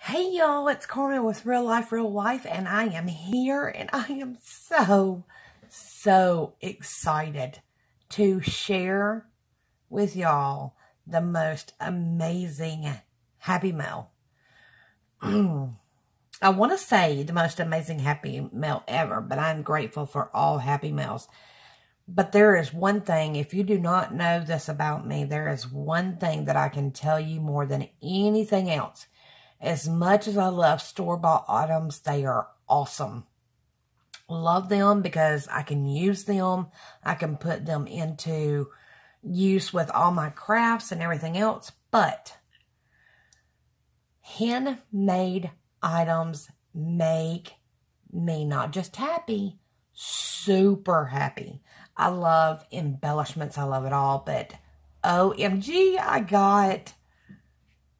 Hey y'all, it's Carmen with Real Life, Real Life, and I am here, and I am so excited to share with y'all the most amazing Happy Mail. I want to say the most amazing Happy Mail ever, but I'm grateful for all Happy Mails. But there is one thing, if you do not know this about me, there is one thing that I can tell you more than anything else. As much as I love store-bought items, they are awesome. Love them because I can use them. I can put them into use with all my crafts and everything else. But handmade items make me not just happy, super happy. I love embellishments. I love it all. But OMG, I got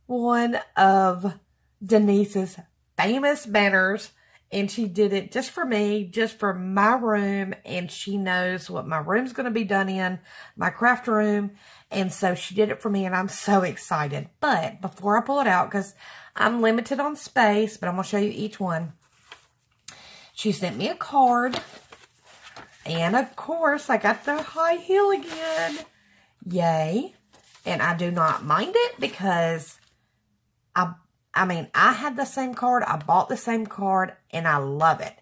one of Denise's famous banners, and she did it just for me, just for my room, and she knows what my room's going to be done in, my craft room, and so she did it for me, and I'm so excited. But before I pull it out, because I'm limited on space, but I'm going to show you each one, she sent me a card, and of course, I got the high heel again. Yay. And I do not mind it because I had the same card. I bought the same card, and I love it.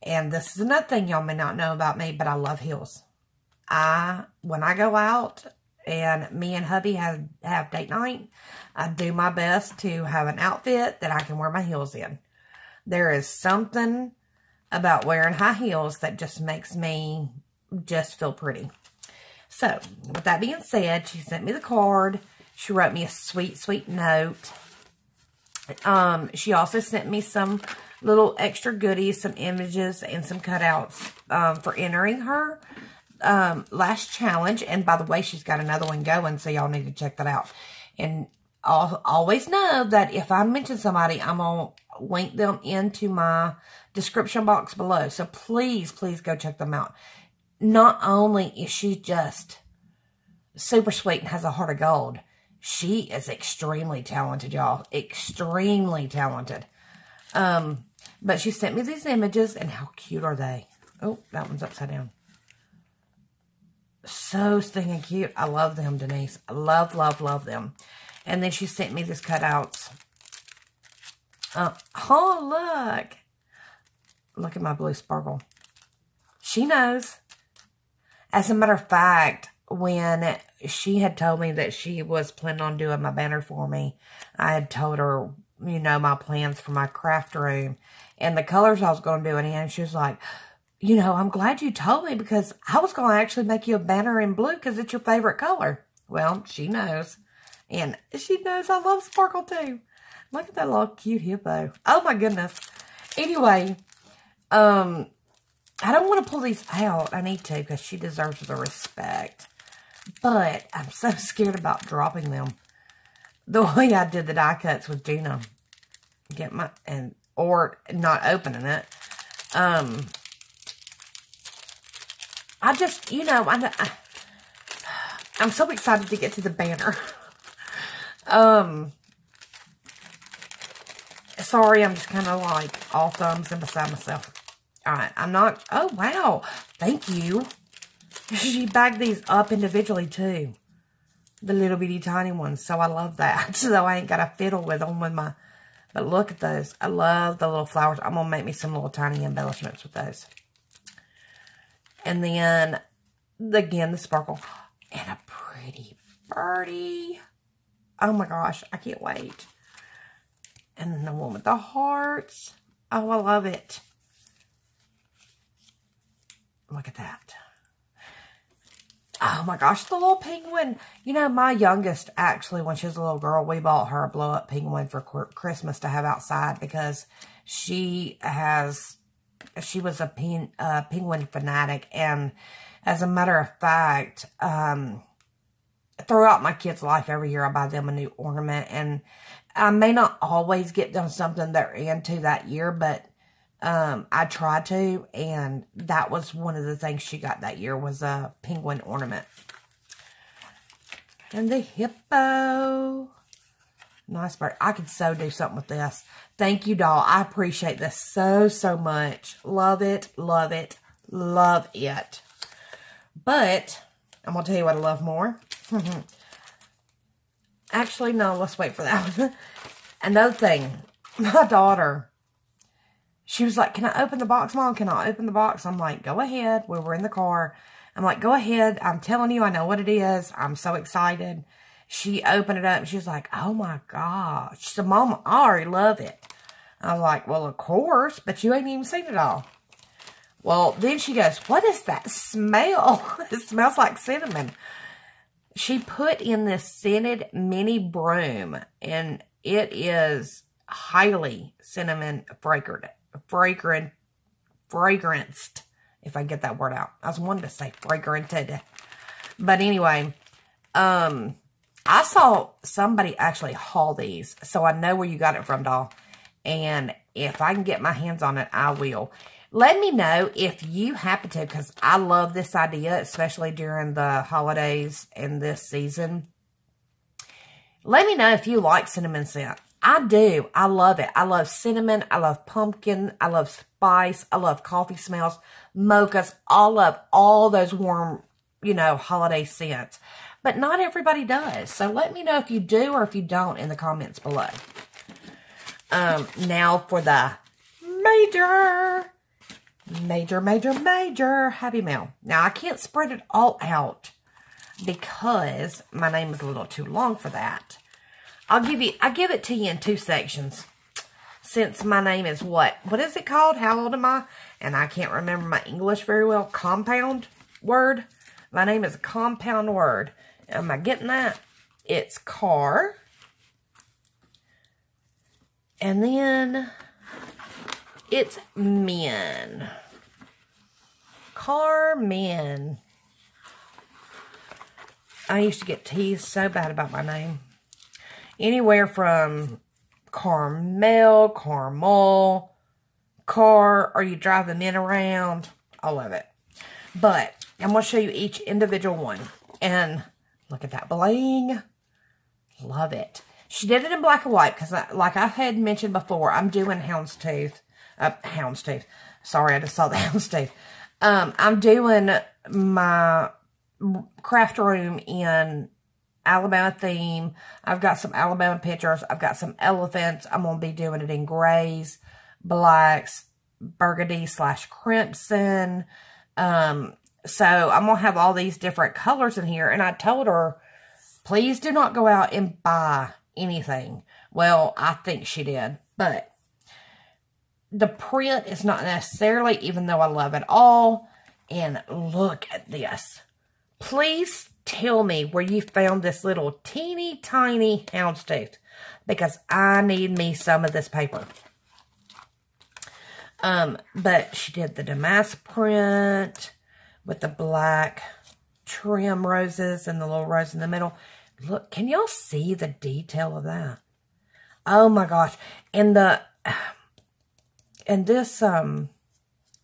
And this is another thing y'all may not know about me, but I love heels. When I go out and me and hubby have date night, I do my best to have an outfit that I can wear my heels in. There is something about wearing high heels that just makes me just feel pretty. So, with that being said, she sent me the card. She wrote me a sweet, sweet note. She also sent me some little extra goodies, some images, and some cutouts for entering her last challenge. And by the way, she's got another one going, so y'all need to check that out. And I'll always know that if I mention somebody, I'm going to link them into my description box below. So please, please go check them out. Not only is she just super sweet and has a heart of gold, she is extremely talented, y'all. Extremely talented. But she sent me these images, and how cute are they? Oh, that one's upside down. So stinking cute. I love them, Denise. I love, love, love them. And then she sent me these cutouts. Oh, look. Look at my blue sparkle. She knows. As a matter of fact, when she had told me that she was planning on doing my banner for me, I had told her, you know, my plans for my craft room and the colors I was going to do it in. And she was like, you know, I'm glad you told me because I was going to actually make you a banner in blue because it's your favorite color. Well, she knows. And she knows I love sparkle too. Look at that little cute hippo. Oh my goodness. Anyway, I don't want to pull these out. I need to because she deserves the respect. But I'm so scared about dropping them. The way I did the die cuts with Gina. Or not opening it. I just, you know, I'm so excited to get to the banner. Sorry, I'm just kind of like all thumbs and beside myself. Alright, I'm not, oh wow, thank you. She bagged these up individually too. The little bitty tiny ones, so I love that. So I ain't got to fiddle with them with my, but look at those. I love the little flowers. I'm going to make me some little tiny embellishments with those. And then, again, the sparkle. And a pretty birdie. Oh my gosh, I can't wait. And then the one with the hearts. Oh, I love it. Look at that. Oh my gosh, the little penguin. You know, my youngest, actually, when she was a little girl, we bought her a blow-up penguin for Christmas to have outside because she was a penguin fanatic. And as a matter of fact, throughout my kids' life, every year I buy them a new ornament. And I may not always get them something they're into that year, but I tried to, and that was one of the things she got that year was a penguin ornament. And the hippo. Nice bird. I could so do something with this. Thank you, doll. I appreciate this so, so much. Love it, love it, love it. But I'm going to tell you what I love more. Actually, no, let's wait for that one. Another thing. My daughter, she was like, can I open the box, Mom? Can I open the box? I'm like, go ahead. We were in the car. I'm like, go ahead. I'm telling you, I know what it is. I'm so excited. She opened it up. And she was like, oh, my gosh. She said, Mom, I already love it. I was like, well, of course, but you ain't even seen it all. Well, then she goes, what is that smell? It smells like cinnamon. She put in this scented mini broom, and it is highly cinnamon fragranced, if I get that word out. I was wanting to say fragranted. But anyway, I saw somebody actually haul these, so I know where you got it from, doll. And if I can get my hands on it, I will. Let me know if you happen to, because I love this idea, especially during the holidays and this season. Let me know if you like cinnamon scent. I do. I love it. I love cinnamon. I love pumpkin. I love spice. I love coffee smells, mochas. I love all those warm, you know, holiday scents. But not everybody does. So let me know if you do or if you don't in the comments below. Now for the major Happy Mail. Now I can't spread it all out because my name is a little too long for that. I'll give it to you in 2 sections. Since my name is what is it called? How old am I? And I can't remember my English very well. Compound word. My name is a compound word. Am I getting that? It's car. And then it's men. Car men. I used to get teased so bad about my name. Anywhere from Carmel, Carmel, car, are you driving men around? I love it. But I'm going to show you each individual one. And look at that bling. Love it. She did it in black and white because, like I had mentioned before, I'm doing houndstooth. Sorry, I just saw the houndstooth. I'm doing my craft room in Alabama theme. I've got some Alabama pictures. I've got some elephants. I'm going to be doing it in grays, blacks, burgundy / crimson. So I'm going to have all these different colors in here. And I told her, please do not go out and buy anything. Well, I think she did. But the print is not necessarily, even though I love it all. And look at this. Please tell me where you found this little teeny tiny houndstooth, because I need me some of this paper. But she did the damask print with the black trim roses and the little rose in the middle. Look, can y'all see the detail of that? Oh my gosh. And this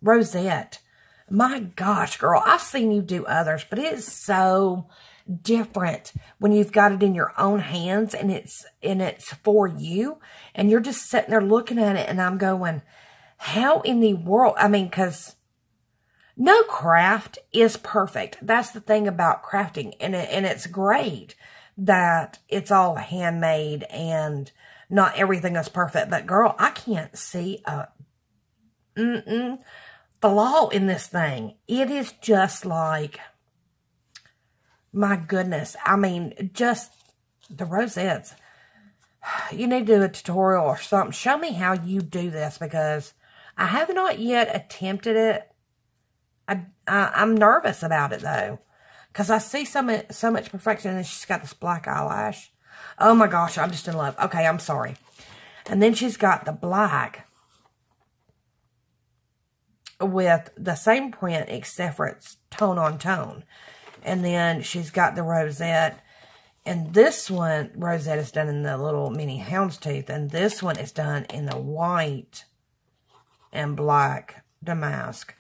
rosette. My gosh, girl, I've seen you do others, but it is so different when you've got it in your own hands and it's for you, and you're just sitting there looking at it, and I'm going, how in the world? I mean, because no craft is perfect. That's the thing about crafting, and it's great that it's all handmade and not everything is perfect. But girl, I can't see a flaw in this thing. It is just like, my goodness. I mean, just the rosettes. You need to do a tutorial or something. Show me how you do this, because I have not yet attempted it. I'm nervous about it though, because I see so much perfection, and she's got this black eyelash. Oh my gosh, I'm just in love. Okay, I'm sorry. And then she's got the black with the same print, except for it's tone on tone. And then she's got the rosette. And this one, rosette is done in the little mini houndstooth. And this one is done in the white and black damask.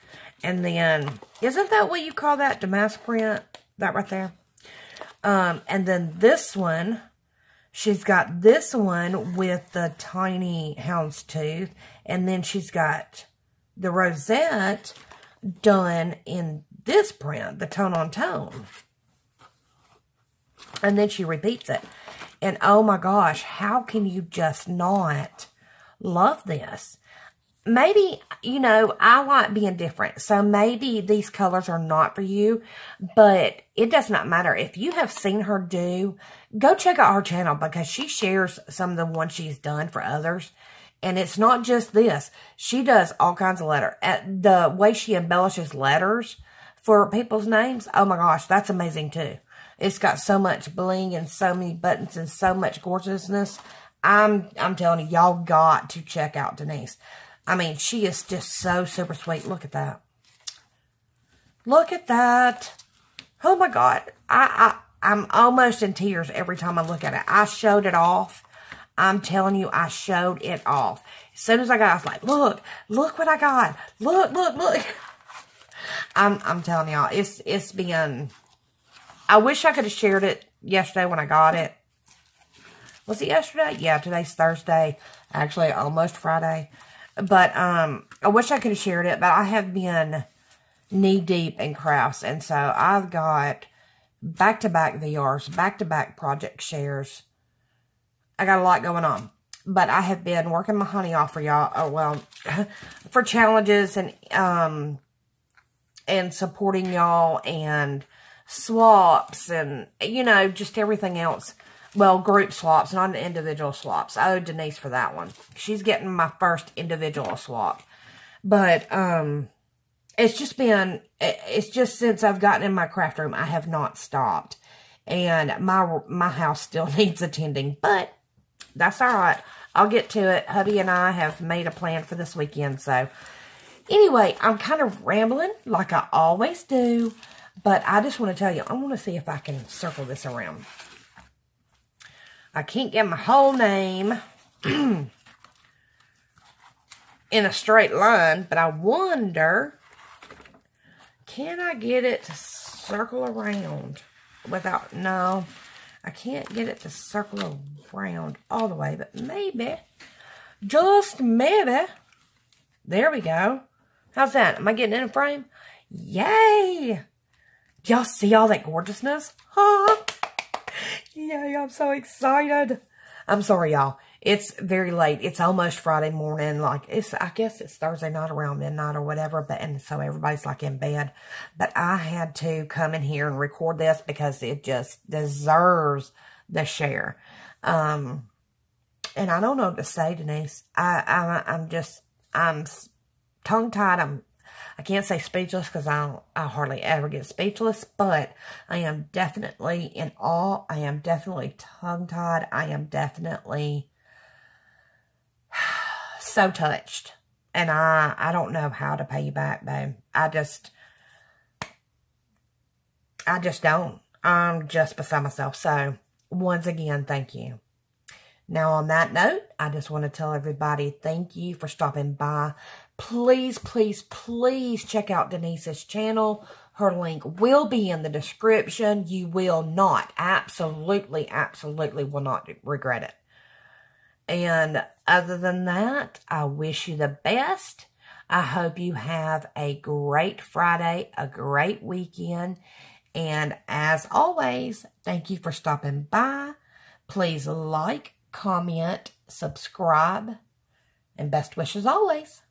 And then, isn't that what you call that? Damask print? That right there? And then this one, She's got this one with the tiny houndstooth. And then she's got the rosette done in this print, the tone on tone. And then she repeats it. And oh my gosh, how can you just not love this? Maybe, you know, I like being different. So maybe these colors are not for you. But it does not matter. If you have seen her do, go check out her channel. Because she shares some of the ones she's done for others. And it's not just this. She does all kinds of letters. The way she embellishes letters for people's names, oh my gosh, that's amazing too. It's got so much bling and so many buttons and so much gorgeousness. I'm telling you, y'all got to check out Denise. I mean, she is just so super sweet. Look at that. Look at that. Oh my God. I'm almost in tears every time I look at it. I showed it off. I'm telling you, I showed it off. As soon as I got it, I was like, look what I got. Look. I'm telling y'all, it's been, I wish I could have shared it yesterday when I got it. Was it yesterday? Yeah, today's Thursday. Actually, almost Friday. But I wish I could have shared it, but I have been knee-deep in crafts. And so I've got back-to-back VRs, back-to-back project shares. I got a lot going on. But I have been working my honey off for y'all. Oh, well, for challenges and supporting y'all and swaps and, you know, just everything else. Well, group swaps, not individual swaps. I owe Denise for that one. She's getting my first individual swap. But it's just since I've gotten in my craft room, I have not stopped. And my house still needs attending. But that's all right. I'll get to it. Hubby and I have made a plan for this weekend. So anyway, I'm kind of rambling like I always do. But I just want to tell you, I want to see if I can circle this around. I can't get my whole name in a straight line, but I wonder, can I get it to circle around without, no, I can't get it to circle around all the way, but maybe, just maybe, there we go. How's that? Am I getting in a frame? Yay! Y'all see all that gorgeousness? Huh? Yay, I'm so excited. I'm sorry, y'all. It's very late. It's almost Friday morning. Like, I guess it's Thursday night around midnight or whatever. And so everybody's like in bed. But I had to come in here and record this because it just deserves the share. And I don't know what to say, Denise. I'm tongue-tied. I can't say speechless because I hardly ever get speechless, but I am definitely in awe. I am definitely tongue-tied. I am definitely so touched. And I don't know how to pay you back, babe. I just don't. I'm just beside myself. So, once again, thank you. Now, on that note, I just want to tell everybody thank you for stopping by. Please, please, please check out Denise's channel. Her link will be in the description. You will not, absolutely, absolutely will not regret it. And other than that, I wish you the best. I hope you have a great Friday, a great weekend. And as always, thank you for stopping by. Please like, comment, subscribe, and best wishes always.